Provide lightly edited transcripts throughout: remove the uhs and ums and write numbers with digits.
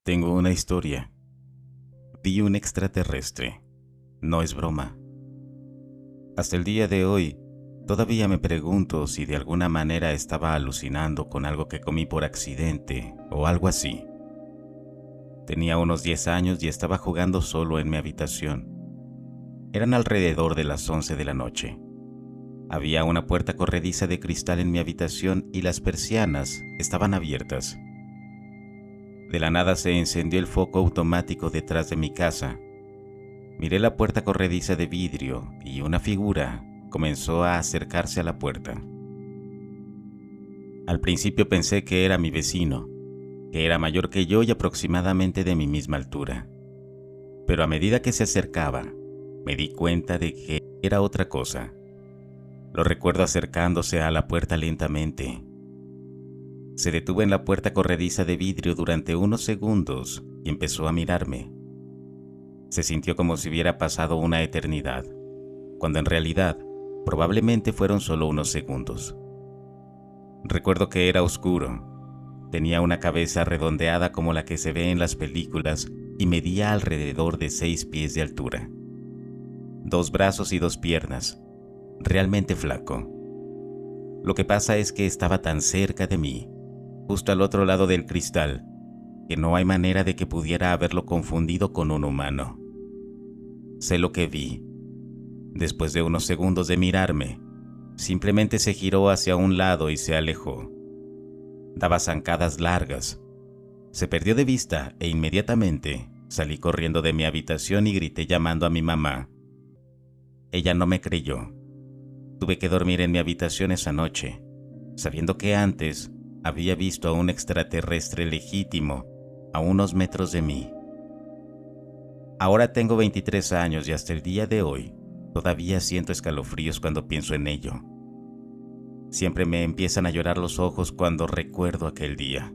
Tengo una historia. Vi un extraterrestre. No es broma. Hasta el día de hoy, todavía me pregunto si de alguna manera estaba alucinando con algo que comí por accidente o algo así. Tenía unos 10 años y estaba jugando solo en mi habitación. Eran alrededor de las 11 de la noche. Había una puerta corrediza de cristal en mi habitación y las persianas estaban abiertas. De la nada se encendió el foco automático detrás de mi casa. Miré la puerta corrediza de vidrio y una figura comenzó a acercarse a la puerta. Al principio pensé que era mi vecino, que era mayor que yo y aproximadamente de mi misma altura. Pero a medida que se acercaba, me di cuenta de que era otra cosa. Lo recuerdo acercándose a la puerta lentamente. Se detuvo en la puerta corrediza de vidrio durante unos segundos y empezó a mirarme. Se sintió como si hubiera pasado una eternidad, cuando en realidad probablemente fueron solo unos segundos. Recuerdo que era oscuro. Tenía una cabeza redondeada como la que se ve en las películas y medía alrededor de 6 pies de altura. 2 brazos y 2 piernas. Realmente flaco. Lo que pasa es que estaba tan cerca de mí, justo al otro lado del cristal, que no hay manera de que pudiera haberlo confundido con un humano. Sé lo que vi. Después de unos segundos de mirarme, simplemente se giró hacia un lado y se alejó. Daba zancadas largas. Se perdió de vista e inmediatamente salí corriendo de mi habitación y grité llamando a mi mamá. Ella no me creyó. Tuve que dormir en mi habitación esa noche, sabiendo que antes había visto a un extraterrestre legítimo a unos metros de mí. Ahora tengo 23 años y hasta el día de hoy todavía siento escalofríos cuando pienso en ello. Siempre me empiezan a llorar los ojos cuando recuerdo aquel día.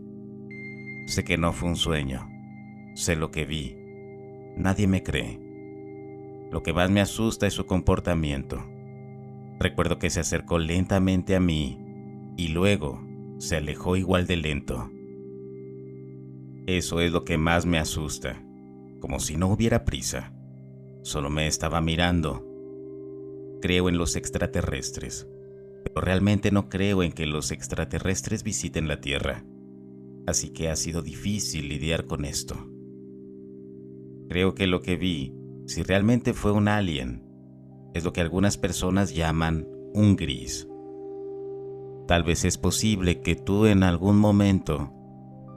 Sé que no fue un sueño. Sé lo que vi. Nadie me cree. Lo que más me asusta es su comportamiento. Recuerdo que se acercó lentamente a mí y luego se alejó igual de lento. Eso es lo que más me asusta, como si no hubiera prisa. Solo me estaba mirando. Creo en los extraterrestres, pero realmente no creo en que los extraterrestres visiten la Tierra. Así que ha sido difícil lidiar con esto. Creo que lo que vi, si realmente fue un alien, es lo que algunas personas llaman un gris. Tal vez es posible que tú en algún momento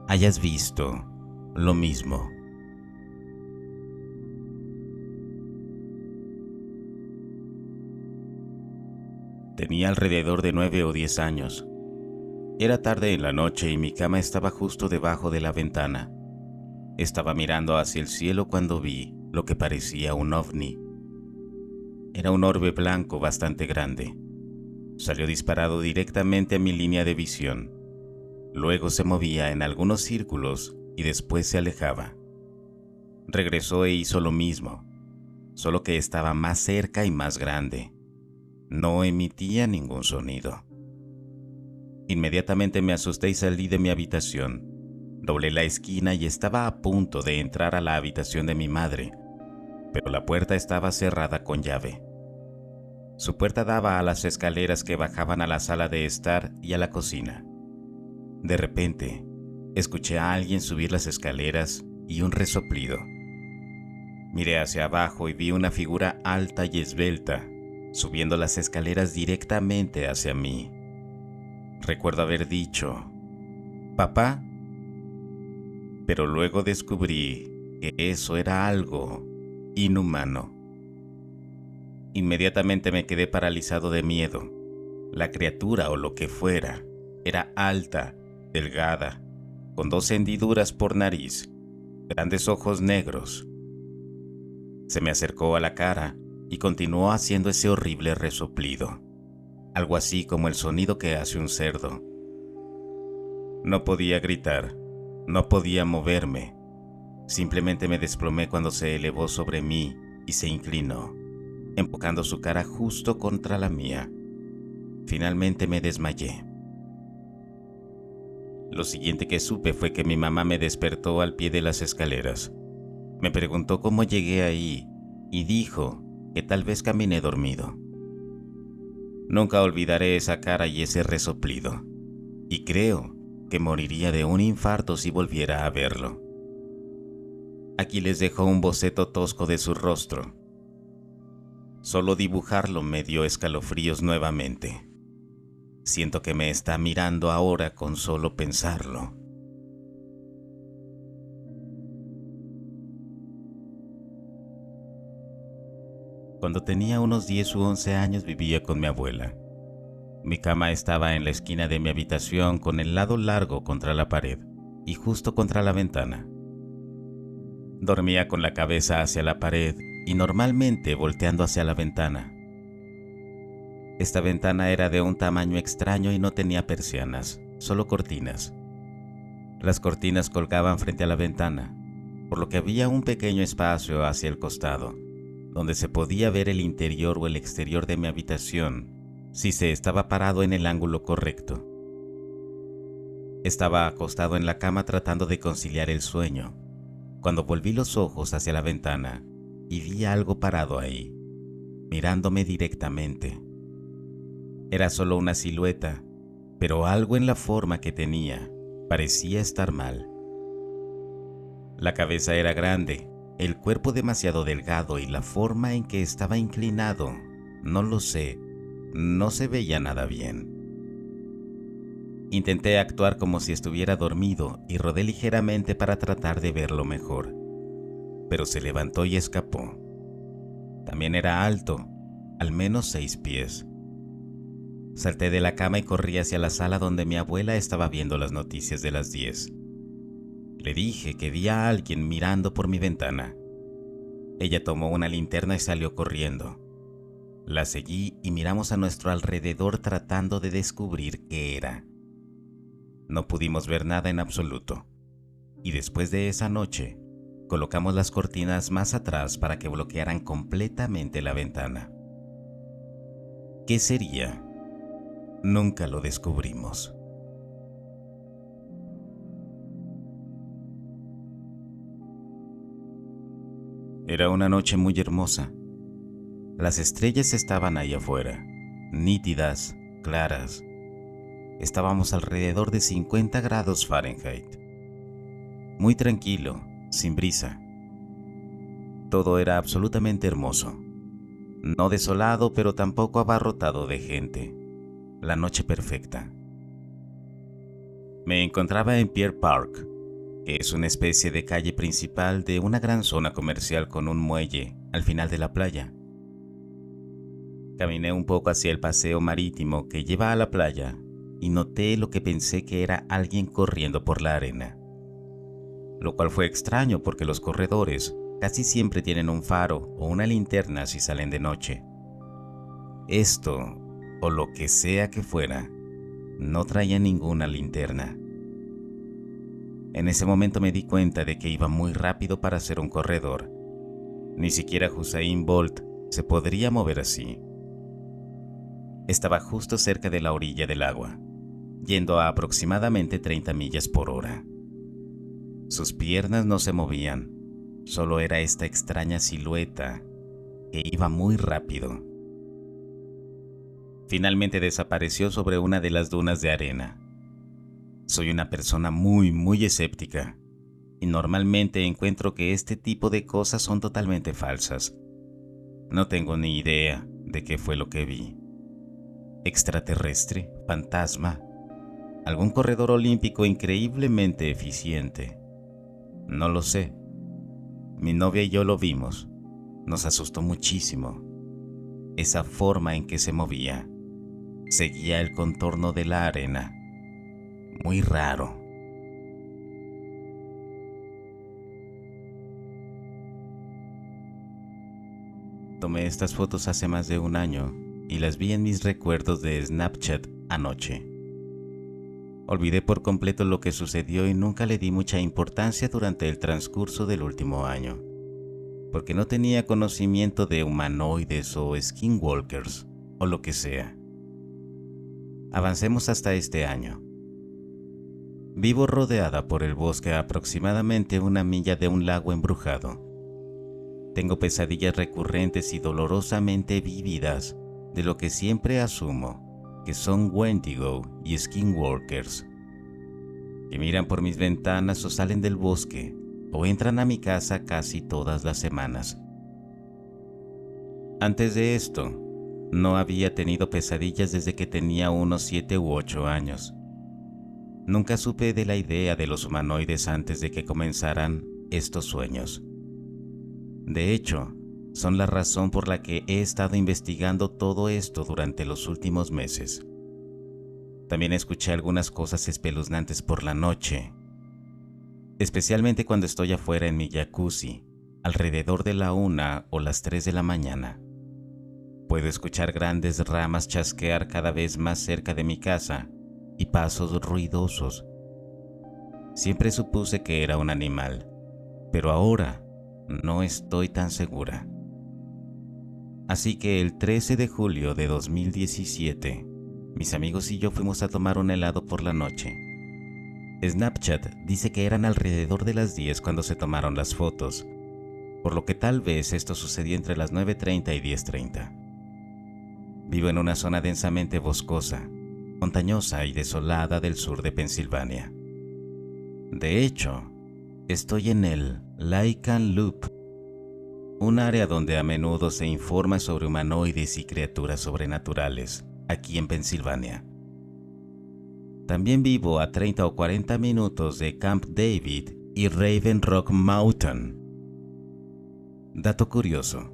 hayas visto lo mismo. Tenía alrededor de 9 o 10 años. Era tarde en la noche y mi cama estaba justo debajo de la ventana. Estaba mirando hacia el cielo cuando vi lo que parecía un ovni. Era un orbe blanco bastante grande. Salió disparado directamente a mi línea de visión. Luego se movía en algunos círculos y después se alejaba. Regresó e hizo lo mismo, solo que estaba más cerca y más grande. No emitía ningún sonido. Inmediatamente me asusté y salí de mi habitación. Doblé la esquina y estaba a punto de entrar a la habitación de mi madre, pero la puerta estaba cerrada con llave. Su puerta daba a las escaleras que bajaban a la sala de estar y a la cocina. De repente, escuché a alguien subir las escaleras y un resoplido. Miré hacia abajo y vi una figura alta y esbelta, subiendo las escaleras directamente hacia mí. Recuerdo haber dicho, «¿Papá?», pero luego descubrí que eso era algo inhumano. Inmediatamente me quedé paralizado de miedo. La criatura o lo que fuera era alta, delgada, con 2 hendiduras por nariz, grandes ojos negros. Se me acercó a la cara y continuó haciendo ese horrible resoplido, algo así como el sonido que hace un cerdo. No podía gritar, no podía moverme. Simplemente me desplomé cuando se elevó sobre mí y se inclinó, empujando su cara justo contra la mía. Finalmente me desmayé. Lo siguiente que supe fue que mi mamá me despertó al pie de las escaleras. Me preguntó cómo llegué ahí y dijo que tal vez caminé dormido. Nunca olvidaré esa cara y ese resoplido, y creo que moriría de un infarto si volviera a verlo. Aquí les dejo un boceto tosco de su rostro. Solo dibujarlo me dio escalofríos nuevamente. Siento que me está mirando ahora con solo pensarlo. Cuando tenía unos 10 u 11 años vivía con mi abuela. Mi cama estaba en la esquina de mi habitación con el lado largo contra la pared y justo contra la ventana. Dormía con la cabeza hacia la pared y normalmente volteando hacia la ventana. Esta ventana era de un tamaño extraño y no tenía persianas, solo cortinas. Las cortinas colgaban frente a la ventana, por lo que había un pequeño espacio hacia el costado, donde se podía ver el interior o el exterior de mi habitación si se estaba parado en el ángulo correcto. Estaba acostado en la cama tratando de conciliar el sueño, cuando volví los ojos hacia la ventana y vi algo parado ahí, mirándome directamente. Era solo una silueta, pero algo en la forma que tenía parecía estar mal. La cabeza era grande, el cuerpo demasiado delgado y la forma en que estaba inclinado, no lo sé, no se veía nada bien. Intenté actuar como si estuviera dormido y rodé ligeramente para tratar de verlo mejor, pero se levantó y escapó. También era alto, al menos 6 pies. Salté de la cama y corrí hacia la sala donde mi abuela estaba viendo las noticias de las 10. Le dije que vi a alguien mirando por mi ventana. Ella tomó una linterna y salió corriendo. La seguí y miramos a nuestro alrededor tratando de descubrir qué era. No pudimos ver nada en absoluto. Y después de esa noche, colocamos las cortinas más atrás para que bloquearan completamente la ventana. ¿Qué sería? Nunca lo descubrimos. Era una noche muy hermosa. Las estrellas estaban ahí afuera, nítidas, claras. Estábamos alrededor de 50 grados Fahrenheit. Muy tranquilo, sin brisa. Todo era absolutamente hermoso. No desolado, pero tampoco abarrotado de gente. La noche perfecta. Me encontraba en Pier Park, que es una especie de calle principal de una gran zona comercial con un muelle al final de la playa. Caminé un poco hacia el paseo marítimo que lleva a la playa y noté lo que pensé que era alguien corriendo por la arena. Lo cual fue extraño porque los corredores casi siempre tienen un faro o una linterna si salen de noche. Esto, o lo que sea que fuera, no traía ninguna linterna. En ese momento me di cuenta de que iba muy rápido para ser un corredor. Ni siquiera Usain Bolt se podría mover así. Estaba justo cerca de la orilla del agua, yendo a aproximadamente 30 millas por hora. Sus piernas no se movían, solo era esta extraña silueta que iba muy rápido. Finalmente desapareció sobre una de las dunas de arena. Soy una persona muy escéptica y normalmente encuentro que este tipo de cosas son totalmente falsas. No tengo ni idea de qué fue lo que vi. ¿Extraterrestre? ¿Fantasma? ¿Algún corredor olímpico increíblemente eficiente? No lo sé. Mi novia y yo lo vimos. Nos asustó muchísimo. Esa forma en que se movía. Seguía el contorno de la arena. Muy raro. Tomé estas fotos hace más de un año y las vi en mis recuerdos de Snapchat anoche. Olvidé por completo lo que sucedió y nunca le di mucha importancia durante el transcurso del último año, porque no tenía conocimiento de humanoides o skinwalkers o lo que sea. Avancemos hasta este año. Vivo rodeada por el bosque a aproximadamente 1 milla de un lago embrujado. Tengo pesadillas recurrentes y dolorosamente vívidas de lo que siempre asumo que son Wendigo y Skinwalkers, que miran por mis ventanas o salen del bosque o entran a mi casa casi todas las semanas. Antes de esto, no había tenido pesadillas desde que tenía unos 7 u 8 años. Nunca supe de la idea de los humanoides antes de que comenzaran estos sueños. De hecho, son la razón por la que he estado investigando todo esto durante los últimos meses. También escuché algunas cosas espeluznantes por la noche, especialmente cuando estoy afuera en mi jacuzzi, alrededor de la 1 o las 3 de la mañana. Puedo escuchar grandes ramas chasquear cada vez más cerca de mi casa y pasos ruidosos. Siempre supuse que era un animal, pero ahora no estoy tan segura. Así que el 13 de julio de 2017, mis amigos y yo fuimos a tomar un helado por la noche. Snapchat dice que eran alrededor de las 10 cuando se tomaron las fotos, por lo que tal vez esto sucedió entre las 9:30 y 10:30. Vivo en una zona densamente boscosa, montañosa y desolada del sur de Pensilvania. De hecho, estoy en el Lycan Loop, un área donde a menudo se informa sobre humanoides y criaturas sobrenaturales, aquí en Pensilvania. También vivo a 30 o 40 minutos de Camp David y Raven Rock Mountain. Dato curioso,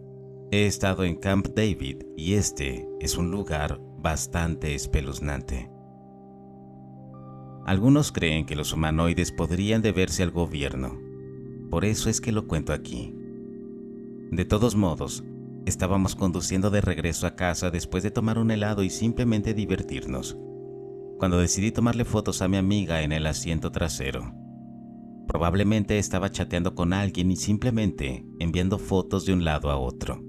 he estado en Camp David y este es un lugar bastante espeluznante. Algunos creen que los humanoides podrían deberse al gobierno, por eso es que lo cuento aquí. De todos modos, estábamos conduciendo de regreso a casa después de tomar un helado y simplemente divertirnos, cuando decidí tomarle fotos a mi amiga en el asiento trasero. Probablemente estaba chateando con alguien y simplemente enviando fotos de un lado a otro.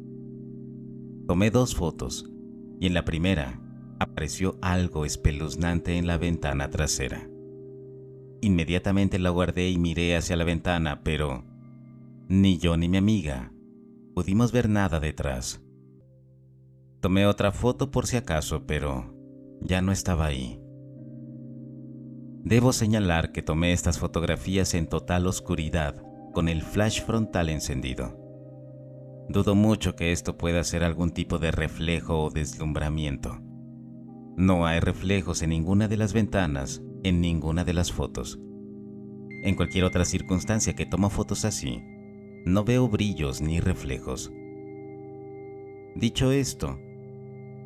Tomé 2 fotos y en la primera apareció algo espeluznante en la ventana trasera. Inmediatamente la guardé y miré hacia la ventana, pero ni yo ni mi amiga pudimos ver nada detrás. Tomé otra foto por si acaso, pero ya no estaba ahí. Debo señalar que tomé estas fotografías en total oscuridad, con el flash frontal encendido. Dudo mucho que esto pueda ser algún tipo de reflejo o deslumbramiento. No hay reflejos en ninguna de las ventanas, en ninguna de las fotos. En cualquier otra circunstancia que tomo fotos así, no veo brillos ni reflejos. Dicho esto,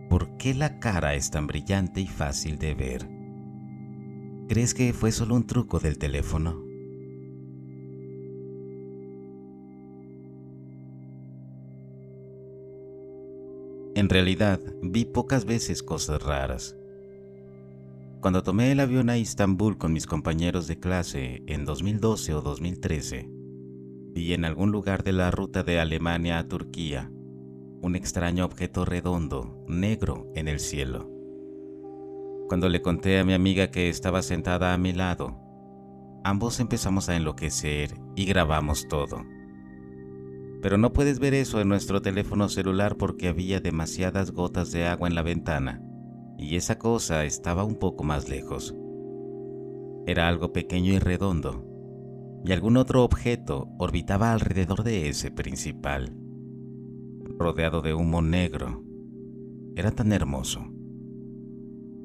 ¿por qué la cara es tan brillante y fácil de ver? ¿Crees que fue solo un truco del teléfono? En realidad, vi pocas veces cosas raras. Cuando tomé el avión a Istambul con mis compañeros de clase en 2012 o 2013, vi en algún lugar de la ruta de Alemania a Turquía un extraño objeto redondo, negro, en el cielo. Cuando le conté a mi amiga que estaba sentada a mi lado, ambos empezamos a enloquecer y grabamos todo. Pero no puedes ver eso en nuestro teléfono celular porque había demasiadas gotas de agua en la ventana y esa cosa estaba un poco más lejos. Era algo pequeño y redondo, y algún otro objeto orbitaba alrededor de ese principal, rodeado de humo negro. Era tan hermoso.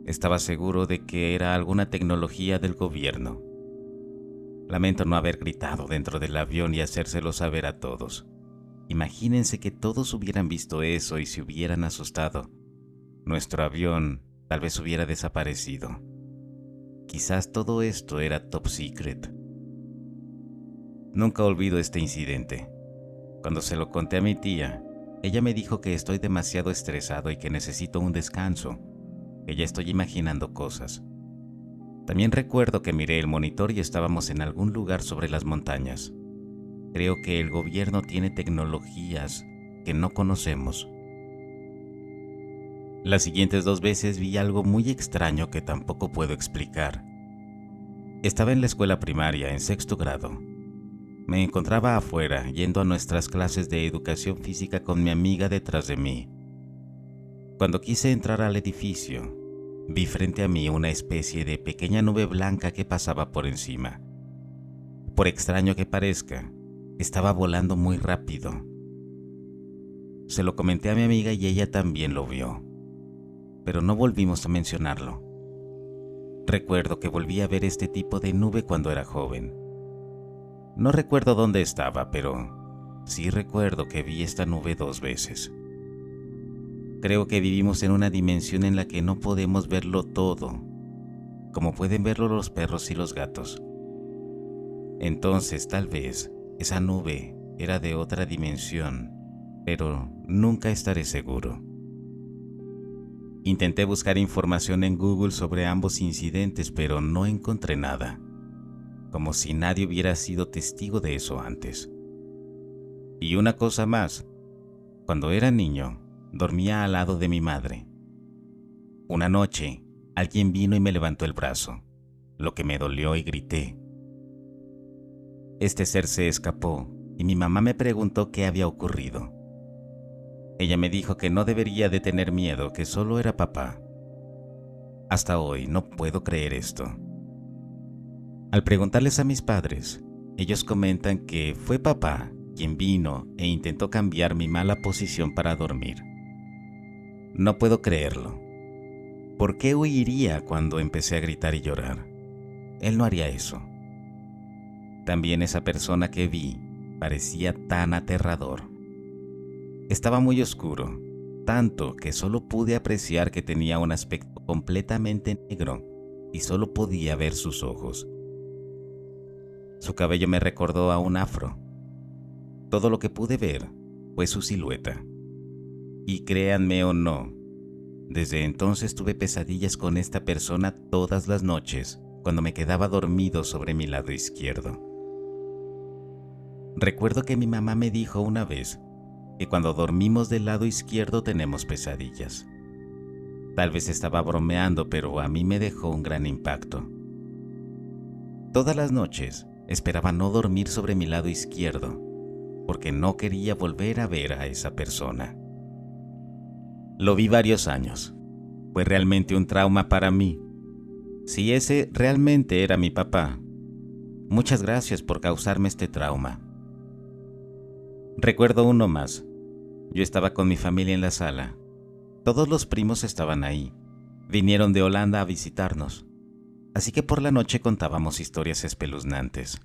Estaba seguro de que era alguna tecnología del gobierno. Lamento no haber gritado dentro del avión y hacérselo saber a todos. Imagínense que todos hubieran visto eso y se hubieran asustado. Nuestro avión tal vez hubiera desaparecido. Quizás todo esto era top secret. Nunca olvido este incidente. Cuando se lo conté a mi tía, ella me dijo que estoy demasiado estresado y que necesito un descanso, que ya estoy imaginando cosas. También recuerdo que miré el monitor y estábamos en algún lugar sobre las montañas. Creo que el gobierno tiene tecnologías que no conocemos. Las siguientes 2 veces vi algo muy extraño que tampoco puedo explicar. Estaba en la escuela primaria, en sexto grado. Me encontraba afuera, yendo a nuestras clases de educación física con mi amiga detrás de mí. Cuando quise entrar al edificio, vi frente a mí una especie de pequeña nube blanca que pasaba por encima. Por extraño que parezca, estaba volando muy rápido. Se lo comenté a mi amiga y ella también lo vio, pero no volvimos a mencionarlo. Recuerdo que volví a ver este tipo de nube cuando era joven. No recuerdo dónde estaba, pero sí recuerdo que vi esta nube 2 veces. Creo que vivimos en una dimensión en la que no podemos verlo todo, como pueden verlo los perros y los gatos. Entonces, tal vez, esa nube era de otra dimensión, pero nunca estaré seguro. Intenté buscar información en Google sobre ambos incidentes, pero no encontré nada, como si nadie hubiera sido testigo de eso antes. Y una cosa más, cuando era niño, dormía al lado de mi madre. Una noche, alguien vino y me levantó el brazo, lo que me dolió y grité. Este ser se escapó y mi mamá me preguntó qué había ocurrido. Ella me dijo que no debería de tener miedo, que solo era papá. Hasta hoy no puedo creer esto. Al preguntarles a mis padres, ellos comentan que fue papá quien vino e intentó cambiar mi mala posición para dormir. No puedo creerlo. ¿Por qué huiría cuando empecé a gritar y llorar? Él no haría eso. También esa persona que vi parecía tan aterrador. Estaba muy oscuro, tanto que solo pude apreciar que tenía un aspecto completamente negro y solo podía ver sus ojos. Su cabello me recordó a un afro. Todo lo que pude ver fue su silueta. Y créanme o no, desde entonces tuve pesadillas con esta persona todas las noches cuando me quedaba dormido sobre mi lado izquierdo. Recuerdo que mi mamá me dijo una vez que cuando dormimos del lado izquierdo tenemos pesadillas. Tal vez estaba bromeando, pero a mí me dejó un gran impacto. Todas las noches esperaba no dormir sobre mi lado izquierdo, porque no quería volver a ver a esa persona. Lo vi varios años. Fue realmente un trauma para mí. Si ese realmente era mi papá, muchas gracias por causarme este trauma. Recuerdo uno más. Yo estaba con mi familia en la sala. Todos los primos estaban ahí. Vinieron de Holanda a visitarnos. Así que por la noche contábamos historias espeluznantes.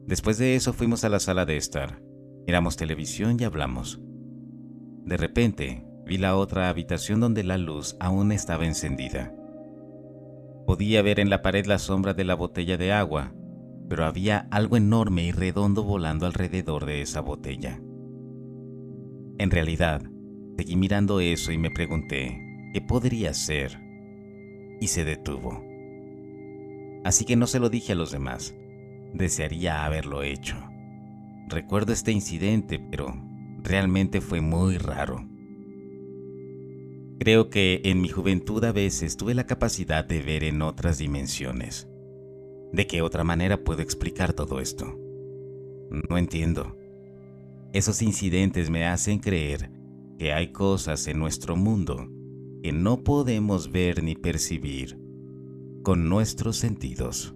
Después de eso fuimos a la sala de estar. Miramos televisión y hablamos. De repente, vi la otra habitación donde la luz aún estaba encendida. Podía ver en la pared la sombra de la botella de agua, pero había algo enorme y redondo volando alrededor de esa botella. En realidad, seguí mirando eso y me pregunté, ¿qué podría ser? Y se detuvo. Así que no se lo dije a los demás. Desearía haberlo hecho. Recuerdo este incidente, pero realmente fue muy raro. Creo que en mi juventud a veces tuve la capacidad de ver en otras dimensiones. ¿De qué otra manera puedo explicar todo esto? No entiendo. Esos incidentes me hacen creer que hay cosas en nuestro mundo que no podemos ver ni percibir con nuestros sentidos.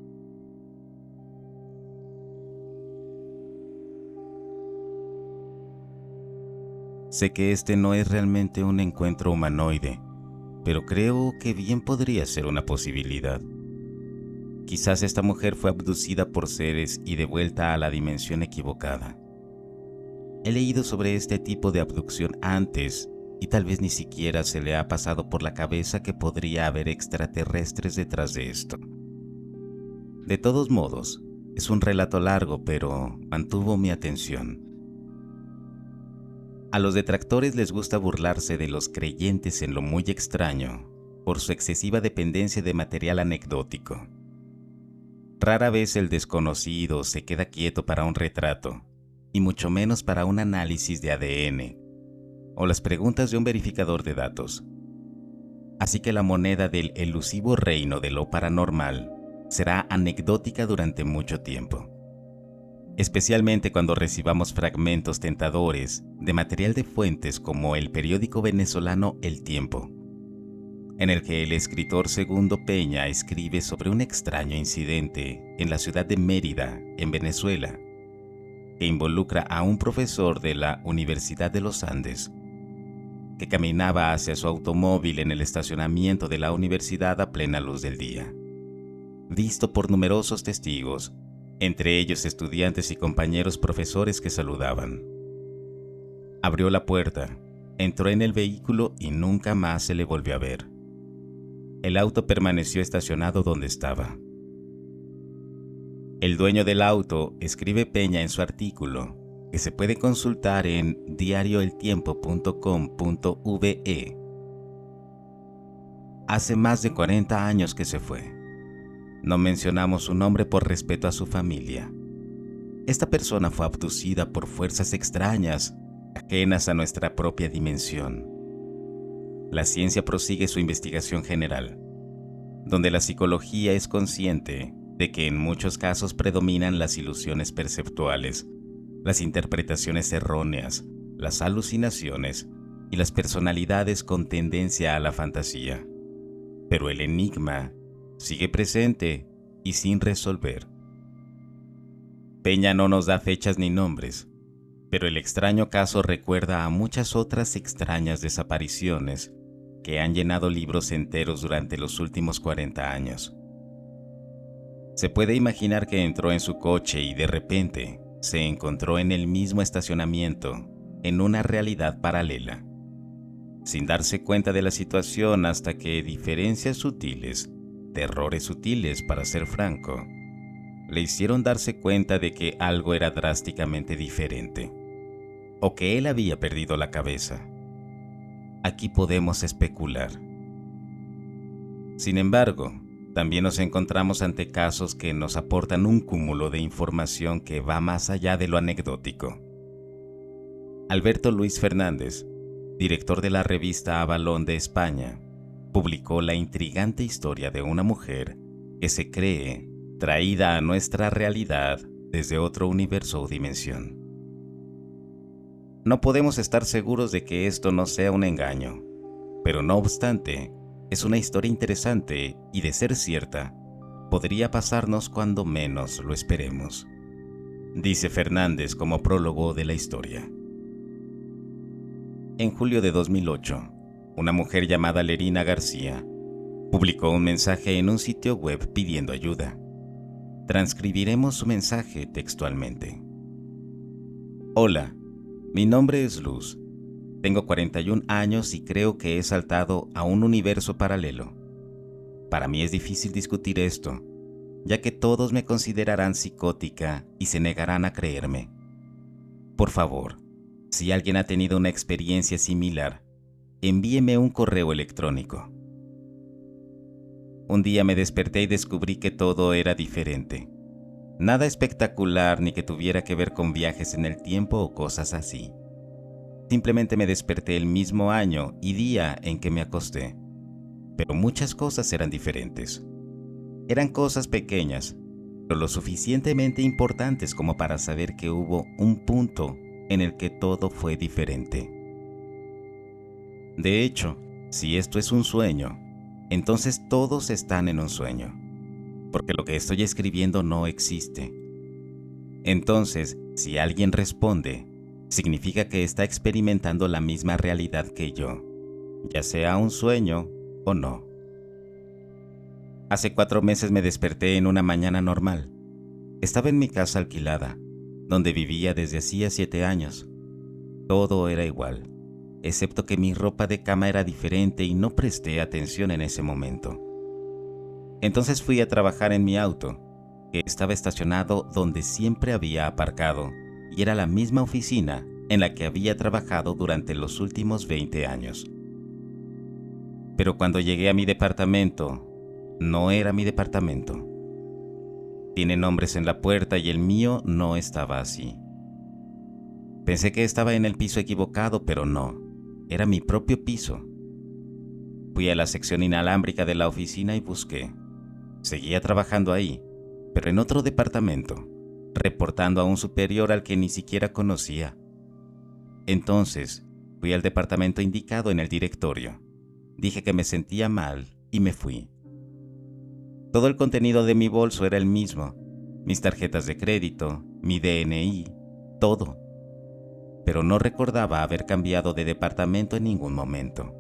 Sé que este no es realmente un encuentro humanoide, pero creo que bien podría ser una posibilidad. Quizás esta mujer fue abducida por seres y devuelta a la dimensión equivocada. He leído sobre este tipo de abducción antes y tal vez ni siquiera se le ha pasado por la cabeza que podría haber extraterrestres detrás de esto. De todos modos, es un relato largo, pero mantuvo mi atención. A los detractores les gusta burlarse de los creyentes en lo muy extraño por su excesiva dependencia de material anecdótico. Rara vez el desconocido se queda quieto para un retrato, y mucho menos para un análisis de ADN o las preguntas de un verificador de datos. Así que la moneda del elusivo reino de lo paranormal será anecdótica durante mucho tiempo, especialmente cuando recibamos fragmentos tentadores de material de fuentes como el periódico venezolano El Tiempo, en el que el escritor Segundo Peña escribe sobre un extraño incidente en la ciudad de Mérida, en Venezuela, que involucra a un profesor de la Universidad de los Andes, que caminaba hacia su automóvil en el estacionamiento de la universidad a plena luz del día, visto por numerosos testigos, entre ellos estudiantes y compañeros profesores que saludaban. Abrió la puerta, entró en el vehículo y nunca más se le volvió a ver. El auto permaneció estacionado donde estaba. El dueño del auto, escribe Peña en su artículo, que se puede consultar en diarioeltiempo.com.ve. Hace más de 40 años que se fue. No mencionamos su nombre por respeto a su familia. Esta persona fue abducida por fuerzas extrañas, ajenas a nuestra propia dimensión. La ciencia prosigue su investigación general, donde la psicología es consciente de que en muchos casos predominan las ilusiones perceptuales, las interpretaciones erróneas, las alucinaciones y las personalidades con tendencia a la fantasía. Pero el enigma sigue presente y sin resolver. Peña no nos da fechas ni nombres, pero el extraño caso recuerda a muchas otras extrañas desapariciones que han llenado libros enteros durante los últimos 40 años. Se puede imaginar que entró en su coche y de repente se encontró en el mismo estacionamiento, en una realidad paralela, sin darse cuenta de la situación hasta que diferencias sutiles, terrores sutiles para ser franco, le hicieron darse cuenta de que algo era drásticamente diferente, o que él había perdido la cabeza. Aquí podemos especular. Sin embargo, también nos encontramos ante casos que nos aportan un cúmulo de información que va más allá de lo anecdótico. Alberto Luis Fernández, director de la revista Avalón de España, publicó la intrigante historia de una mujer que se cree traída a nuestra realidad desde otro universo o dimensión. No podemos estar seguros de que esto no sea un engaño, pero no obstante, es una historia interesante y, de ser cierta, podría pasarnos cuando menos lo esperemos, dice Fernández como prólogo de la historia. En julio de 2008, una mujer llamada Lerina García publicó un mensaje en un sitio web pidiendo ayuda. Transcribiremos su mensaje textualmente. Hola, mi nombre es Luz. Tengo 41 años y creo que he saltado a un universo paralelo. Para mí es difícil discutir esto, ya que todos me considerarán psicótica y se negarán a creerme. Por favor, si alguien ha tenido una experiencia similar, envíeme un correo electrónico. Un día me desperté y descubrí que todo era diferente. Nada espectacular ni que tuviera que ver con viajes en el tiempo o cosas así. Simplemente me desperté el mismo año y día en que me acosté. Pero muchas cosas eran diferentes. Eran cosas pequeñas, pero lo suficientemente importantes como para saber que hubo un punto en el que todo fue diferente. De hecho, si esto es un sueño, entonces todos están en un sueño, porque lo que estoy escribiendo no existe. Entonces, si alguien responde, significa que está experimentando la misma realidad que yo, ya sea un sueño o no. Hace 4 meses me desperté en una mañana normal. Estaba en mi casa alquilada, donde vivía desde hacía 7 años. Todo era igual, excepto que mi ropa de cama era diferente y no presté atención en ese momento. Entonces fui a trabajar en mi auto, que estaba estacionado donde siempre había aparcado, y era la misma oficina en la que había trabajado durante los últimos 20 años. Pero cuando llegué a mi departamento, no era mi departamento. Tiene nombres en la puerta y el mío no estaba así. Pensé que estaba en el piso equivocado, pero no, era mi propio piso. Fui a la sección inalámbrica de la oficina y busqué, Seguía trabajando ahí, pero en otro departamento, reportando a un superior al que ni siquiera conocía. Entonces, fui al departamento indicado en el directorio. Dije que me sentía mal y me fui. Todo el contenido de mi bolso era el mismo, mis tarjetas de crédito, mi DNI, todo. Pero no recordaba haber cambiado de departamento en ningún momento.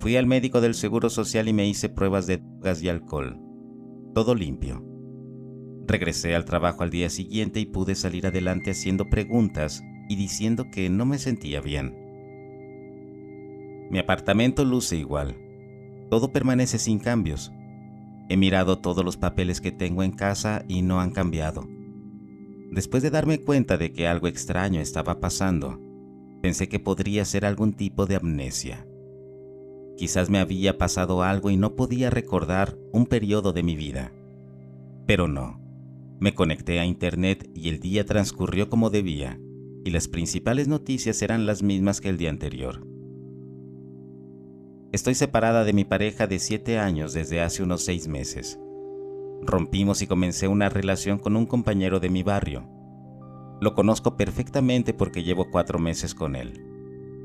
Fui al médico del Seguro Social y me hice pruebas de drogas y alcohol. Todo limpio. Regresé al trabajo al día siguiente y pude salir adelante haciendo preguntas y diciendo que no me sentía bien. Mi apartamento luce igual. Todo permanece sin cambios. He mirado todos los papeles que tengo en casa y no han cambiado. Después de darme cuenta de que algo extraño estaba pasando, pensé que podría ser algún tipo de amnesia. Quizás me había pasado algo y no podía recordar un periodo de mi vida. Pero no. Me conecté a internet y el día transcurrió como debía, y las principales noticias eran las mismas que el día anterior. Estoy separada de mi pareja de 7 años desde hace unos 6 meses. Rompimos y comencé una relación con un compañero de mi barrio. Lo conozco perfectamente porque llevo 4 meses con él.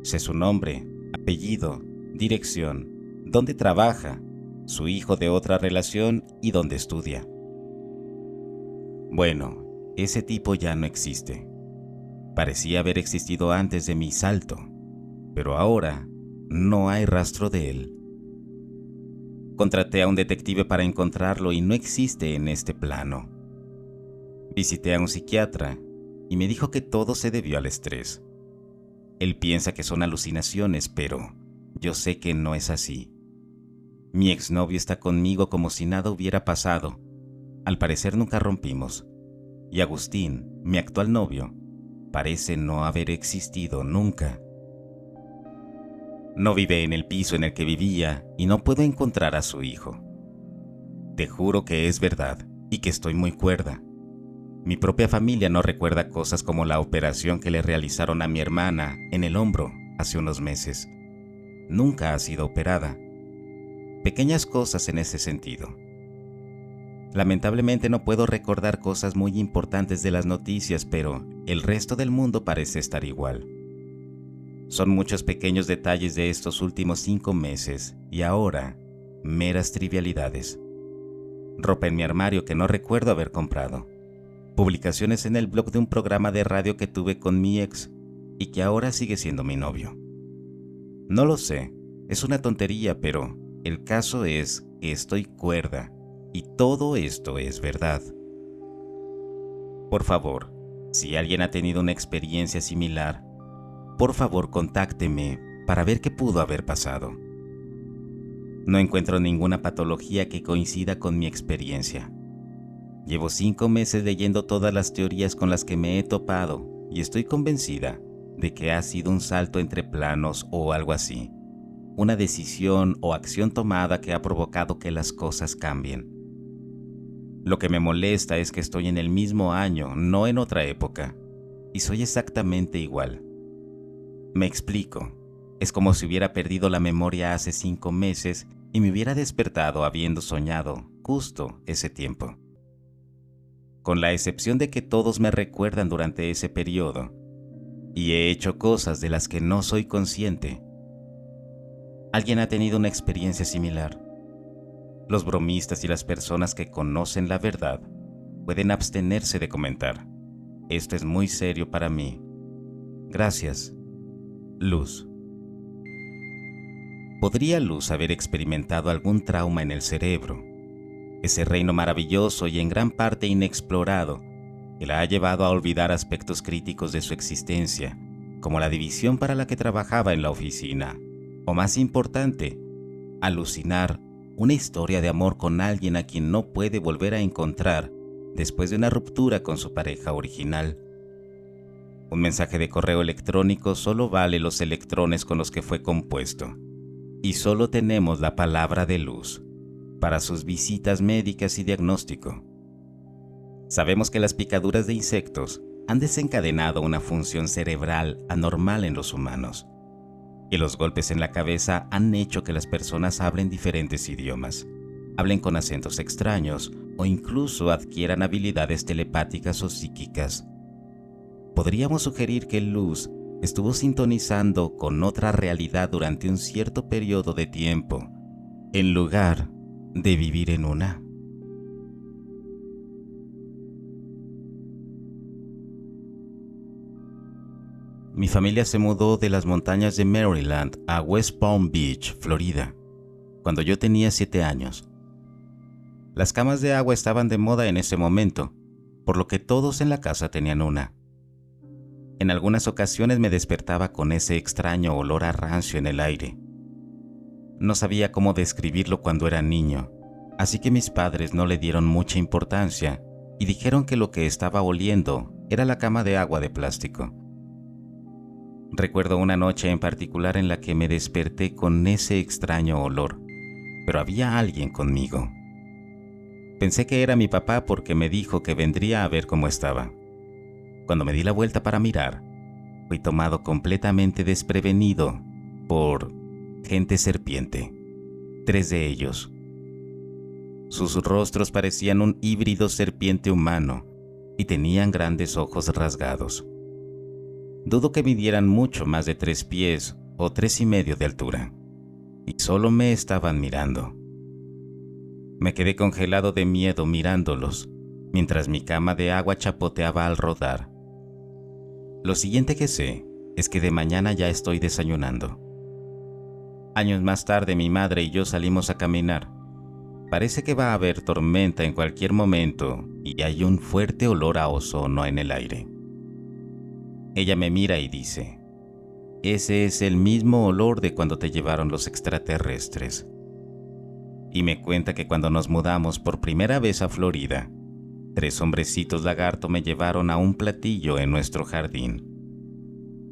Sé su nombre, apellido, dirección, dónde trabaja, su hijo de otra relación y dónde estudia. Bueno, ese tipo ya no existe. Parecía haber existido antes de mi salto, pero ahora no hay rastro de él. Contraté a un detective para encontrarlo y no existe en este plano. Visité a un psiquiatra y me dijo que todo se debió al estrés. Él piensa que son alucinaciones, pero yo sé que no es así. Mi exnovio está conmigo como si nada hubiera pasado. Al parecer nunca rompimos. Y Agustín, mi actual novio, parece no haber existido nunca. No vive en el piso en el que vivía y no puedo encontrar a su hijo. Te juro que es verdad y que estoy muy cuerda. Mi propia familia no recuerda cosas como la operación que le realizaron a mi hermana en el hombro hace unos meses. Nunca ha sido operada. Pequeñas cosas en ese sentido. Lamentablemente no puedo recordar cosas muy importantes de las noticias, pero el resto del mundo parece estar igual. Son muchos pequeños detalles de estos últimos 5 meses y ahora, meras trivialidades. Ropa en mi armario que no recuerdo haber comprado. Publicaciones en el blog de un programa de radio que tuve con mi ex y que ahora sigue siendo mi novio. No lo sé, es una tontería, pero el caso es que estoy cuerda y todo esto es verdad. Por favor, si alguien ha tenido una experiencia similar, por favor contácteme para ver qué pudo haber pasado. No encuentro ninguna patología que coincida con mi experiencia. Llevo 5 meses leyendo todas las teorías con las que me he topado y estoy convencida de que ha sido un salto entre planos o algo así. Una decisión o acción tomada que ha provocado que las cosas cambien. Lo que me molesta es que estoy en el mismo año, no en otra época, y soy exactamente igual. Me explico. Es como si hubiera perdido la memoria hace 5 meses y me hubiera despertado habiendo soñado justo ese tiempo. Con la excepción de que todos me recuerdan durante ese periodo, y he hecho cosas de las que no soy consciente. ¿Alguien ha tenido una experiencia similar? Los bromistas y las personas que conocen la verdad pueden abstenerse de comentar. Esto es muy serio para mí. Gracias. Luz. ¿Podría Luz haber experimentado algún trauma en el cerebro? Ese reino maravilloso y en gran parte inexplorado que la ha llevado a olvidar aspectos críticos de su existencia, como la división para la que trabajaba en la oficina, o más importante, alucinar una historia de amor con alguien a quien no puede volver a encontrar después de una ruptura con su pareja original. Un mensaje de correo electrónico solo vale los electrones con los que fue compuesto, y solo tenemos la palabra de Luz para sus visitas médicas y diagnóstico. Sabemos que las picaduras de insectos han desencadenado una función cerebral anormal en los humanos, y los golpes en la cabeza han hecho que las personas hablen diferentes idiomas, hablen con acentos extraños o incluso adquieran habilidades telepáticas o psíquicas. Podríamos sugerir que Luz estuvo sintonizando con otra realidad durante un cierto periodo de tiempo, en lugar de vivir en una. Mi familia se mudó de las montañas de Maryland a West Palm Beach, Florida, cuando yo tenía 7 años. Las camas de agua estaban de moda en ese momento, por lo que todos en la casa tenían una. En algunas ocasiones me despertaba con ese extraño olor a rancio en el aire. No sabía cómo describirlo cuando era niño, así que mis padres no le dieron mucha importancia y dijeron que lo que estaba oliendo era la cama de agua de plástico. Recuerdo una noche en particular en la que me desperté con ese extraño olor, pero había alguien conmigo. Pensé que era mi papá porque me dijo que vendría a ver cómo estaba. Cuando me di la vuelta para mirar, fui tomado completamente desprevenido por gente serpiente, 3 de ellos. Sus rostros parecían un híbrido serpiente humano y tenían grandes ojos rasgados. Dudo que midieran mucho más de 3 pies o 3.5 de altura, y solo me estaban mirando. Me quedé congelado de miedo mirándolos, mientras mi cama de agua chapoteaba al rodar. Lo siguiente que sé es que de mañana ya estoy desayunando. Años más tarde mi madre y yo salimos a caminar. Parece que va a haber tormenta en cualquier momento y hay un fuerte olor a ozono en el aire. Ella me mira y dice, ese es el mismo olor de cuando te llevaron los extraterrestres. Y me cuenta que cuando nos mudamos por primera vez a Florida, 3 hombrecitos lagarto me llevaron a un platillo en nuestro jardín.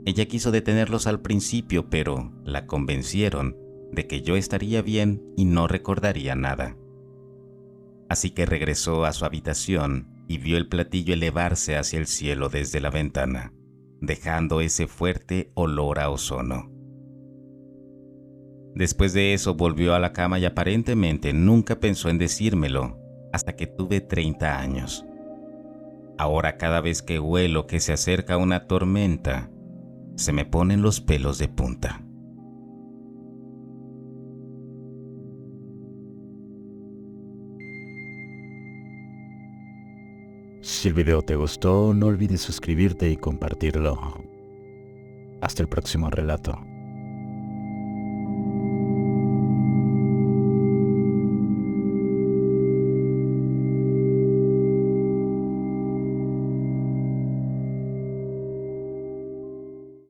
Ella quiso detenerlos al principio, pero la convencieron de que yo estaría bien y no recordaría nada. Así que regresó a su habitación y vio el platillo elevarse hacia el cielo desde la ventana, dejando ese fuerte olor a ozono. Después de eso volvió a la cama y aparentemente nunca pensó en decírmelo hasta que tuve 30 años. Ahora cada vez que huelo que se acerca una tormenta, se me ponen los pelos de punta. Si el video te gustó, no olvides suscribirte y compartirlo. Hasta el próximo relato.